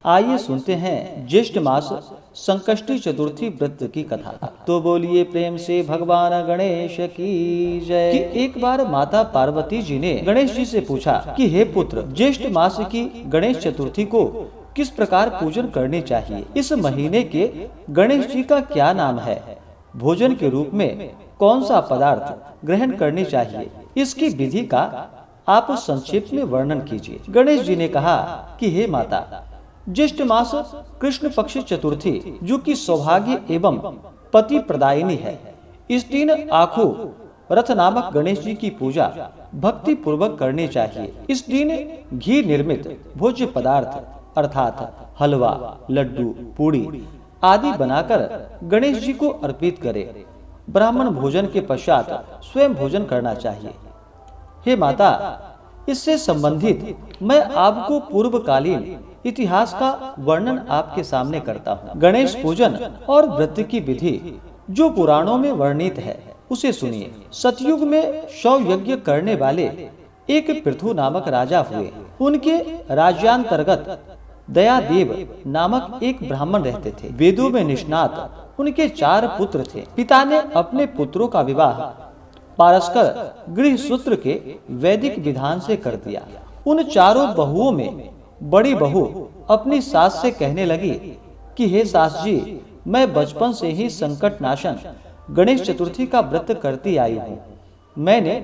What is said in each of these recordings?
आइए सुनते हैं ज्येष्ठ मास संकष्टी चतुर्थी व्रत की कथा। तो बोलिए प्रेम से भगवान गणेश की जय। कि एक बार माता पार्वती जी ने गणेश जी से पूछा कि हे पुत्र, ज्येष्ठ मास की गणेश चतुर्थी को किस प्रकार पूजन करनी चाहिए? इस महीने के गणेश जी का क्या नाम है? भोजन के रूप में कौन सा पदार्थ ग्रहण करनी चाहिए? इसकी विधि का आप संक्षेप में वर्णन कीजिए। गणेश जी ने कहा कि हे माता, ज्येष्ठ मास कृष्ण पक्ष चतुर्थी जो कि सौभाग्य एवं पति प्रदायिनी है, इस दिन आँखों रथ नामक गणेश जी की पूजा भक्ति पूर्वक करनी चाहिए। इस दिन घी निर्मित भोज्य पदार्थ अर्थात हलवा, लड्डू, पूड़ी आदि बनाकर गणेश जी को अर्पित करें। ब्राह्मण भोजन के पश्चात स्वयं भोजन करना चाहिए। हे माता, इससे संबंधित मैं आपको पूर्वकालीन इतिहास का वर्णन आपके सामने करता हूँ। गणेश पूजन और व्रत की विधि जो पुराणों में वर्णित है उसे सुनिए। सतयुग में शव यज्ञ करने वाले एक पृथु नामक राजा हुए। उनके राज्यांतर्गत दयादेव नामक एक ब्राह्मण रहते थे। वेदों में निष्णात उनके 4 पुत्र थे। पिता ने अपने पुत्रों का विवाह पारस्कर गृह सूत्र के वैदिक विधान से कर दिया। उन 4 बहुओं में बड़ी बहू अपनी सास से कहने लगी कि हे सास जी, मैं बचपन से ही संकट नाशन गणेश चतुर्थी का व्रत करती आई हूँ। मैंने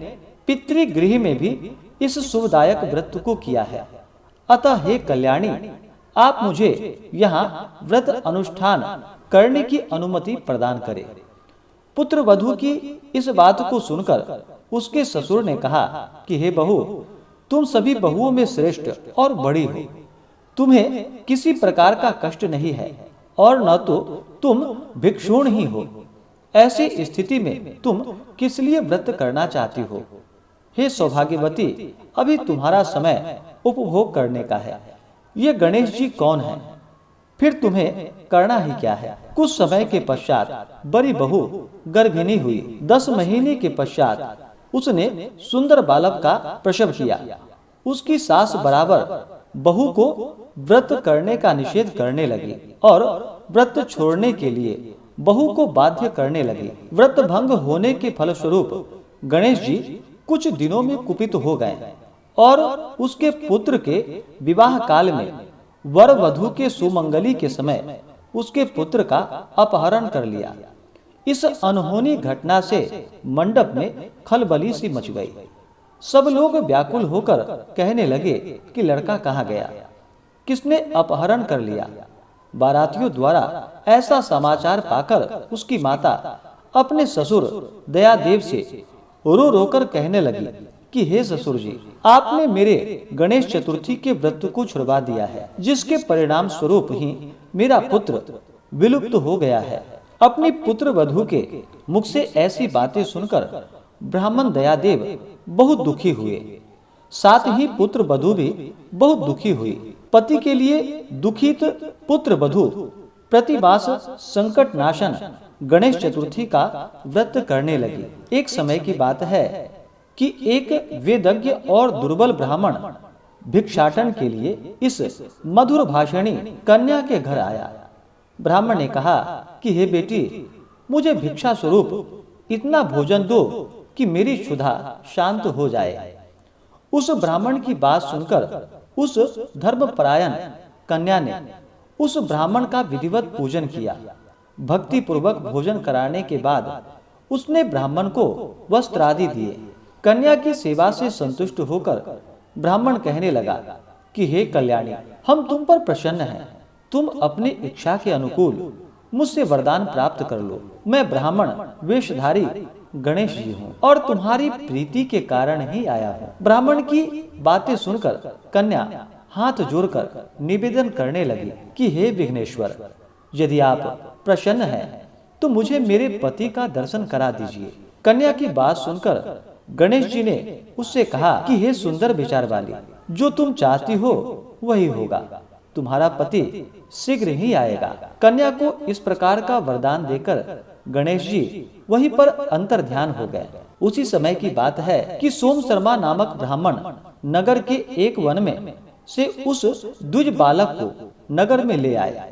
पितृगृह में भी इस शुभदायक व्रत को किया है। अतः हे कल्याणी, आप मुझे यहाँ व्रत अनुष्ठान करने की अनुमति प्रदान करें। पुत्र वधू की इस बात को सुनकर उसके ससुर ने कहा कि हे बहू, तुम सभी बहुओं में श्रेष्ठ और बड़ी हो। तुम्हें किसी प्रकार का कष्ट नहीं है और न तो तुम भिक्षुण ही हो। ऐसी स्थिति में तुम किस लिए व्रत करना चाहती हो? हे सौभाग्यवती, अभी तुम्हारा समय उपभोग करने का है। ये गणेश जी कौन है? फिर तुम्हें करना ही क्या है? कुछ समय के पश्चात बड़ी बहू गर्भिणी हुई। 10 महीने के पश्चात उसने सुंदर बालक का प्रसव किया। उसकी सास बराबर बहू को व्रत करने का निषेध करने लगी और व्रत छोड़ने के लिए बहू को बाध्य करने लगी। व्रत भंग होने के फलस्वरूप गणेश जी कुछ दिनों में कुपित हो गए और उसके पुत्र के विवाह काल में वर वधू के सुमंगली के समय उसके पुत्र का अपहरण कर लिया। इस अनहोनी घटना से मंडप में खलबली सी मच गई। सब लोग व्याकुल होकर कहने लगे कि लड़का कहाँ गया, किसने अपहरण कर लिया। बारातियों द्वारा ऐसा समाचार पाकर उसकी माता अपने ससुर दयादेव से रो रोकर कहने लगी कि हे ससुर जी, आपने मेरे गणेश चतुर्थी के व्रत को छुड़वा दिया है, जिसके परिणाम स्वरूप ही मेरा पुत्र विलुप्त हो गया है। अपनी पुत्र वधू के मुख से ऐसी बातें सुनकर ब्राह्मण दयादेव बहुत दुखी हुए। साथ ही पुत्र वधू भी बहुत दुखी हुई। पति के लिए दुखित पुत्र वधू प्रतिमास संकट नाशन गणेश चतुर्थी का व्रत करने लगी। एक समय की बात है कि एक वेदज्ञ और दुर्बल ब्राह्मण भिक्षाटन के लिए इस मधुर भाषणी कन्या के घर आया। ब्राह्मण ने कहा कि हे बेटी, मुझे भिक्षा स्वरूप इतना भोजन दो कि मेरी क्षुधा शांत हो जाए। उस ब्राह्मण की बात सुनकर उस धर्मपरायण कन्या ने उस ब्राह्मण का विधिवत पूजन किया। भक्ति पूर्वक भोजन कराने के बाद उसने ब्राह्मण को वस्त्र आदि दिए। कन्या की सेवा से संतुष्ट होकर ब्राह्मण कहने लगा कि हे कल्याणी, हम तुम पर प्रसन्न हैं। तुम अपनी इच्छा के अनुकूल मुझसे वरदान प्राप्त कर लो। मैं ब्राह्मण वेशधारी गणेश जी हूँ और तुम्हारी प्रीति के कारण ही आया हूँ। ब्राह्मण की बातें सुनकर कन्या हाथ जोड़कर निवेदन करने लगी कि हे विघ्नेश्वर, यदि आप प्रसन्न हैं तो मुझे मेरे पति का दर्शन करा दीजिए। कन्या की बात सुनकर गणेश जी ने उससे कहा कि हे सुंदर विचार वाली, जो तुम चाहती हो वही होगा। तुम्हारा पति शीघ्र ही आएगा। कन्या को इस प्रकार का वरदान देकर गणेश जी वहीं पर अंतर ध्यान हो गए। उसी समय की बात है कि सोम शर्मा नामक ब्राह्मण नगर के एक वन में से उस द्विज बालक को नगर में ले आए।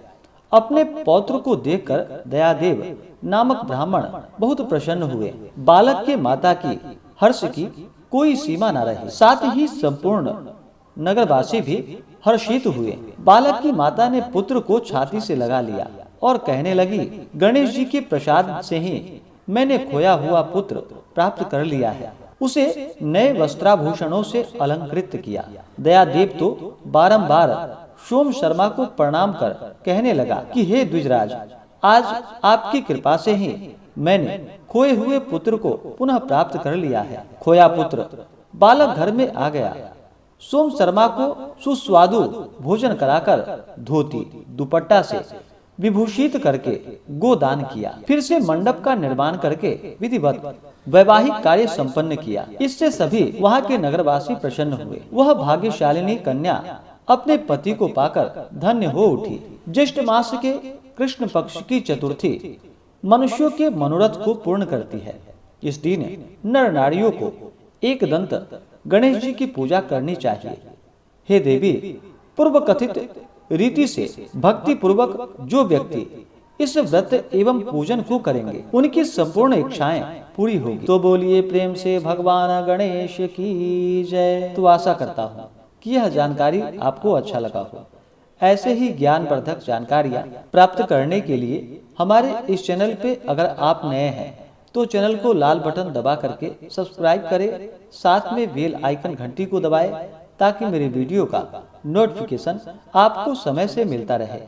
अपने पौत्र को देखकर दयादेव नामक ब्राह्मण बहुत प्रसन्न हुए। बालक के माता की हर्ष की कोई सीमा न रही। साथ ही संपूर्ण नगरवासी भी हर्षित हुए। बालक की माता ने पुत्र को छाती से लगा लिया और कहने लगी, गणेश जी के प्रसाद से ही मैंने खोया हुआ पुत्र प्राप्त कर लिया है। उसे नए वस्त्राभूषणों से अलंकृत किया। दयादेव तो बारंबार सोम शर्मा को प्रणाम कर कहने लगा कि हे द्विजराज, आज आपकी कृपा से ही मैंने खोए हुए पुत्र को पुनः प्राप्त कर लिया है। खोया पुत्र बालक घर में आ गया। सोम शर्मा को सुस्वादु भोजन कराकर धोती दुपट्टा से विभूषित करके गोदान किया। फिर से मंडप का निर्माण करके विधिवत वैवाहिक कार्य संपन्न किया। इससे सभी वहाँ के नगरवासी प्रसन्न हुए। वह भाग्यशालिनी कन्या अपने पति को पाकर धन्य हो उठी। ज्येष्ठ मास के कृष्ण पक्ष की चतुर्थी मनुष्यों के मनोरथ को पूर्ण करती है। इस दिन नर नारियों को एक दंत गणेश जी की पूजा करनी चाहिए। हे देवी, पूर्व कथित रीति से भक्ति पूर्वक जो व्यक्ति इस व्रत एवं पूजन को करेंगे, उनकी संपूर्ण इच्छाएं पूरी होगी। तो बोलिए प्रेम से भगवान गणेश की जय। तो आशा करता हूँ कि यह जानकारी आपको अच्छा लगा हो। ऐसे ही ज्ञानवर्धक जानकारियाँ प्राप्त करने के लिए हमारे इस चैनल पे अगर आप नए हैं तो चैनल को लाल बटन दबा करके सब्सक्राइब करें, साथ में बेल आइकन घंटी को दबाएं ताकि मेरे वीडियो का नोटिफिकेशन आपको समय से मिलता रहे।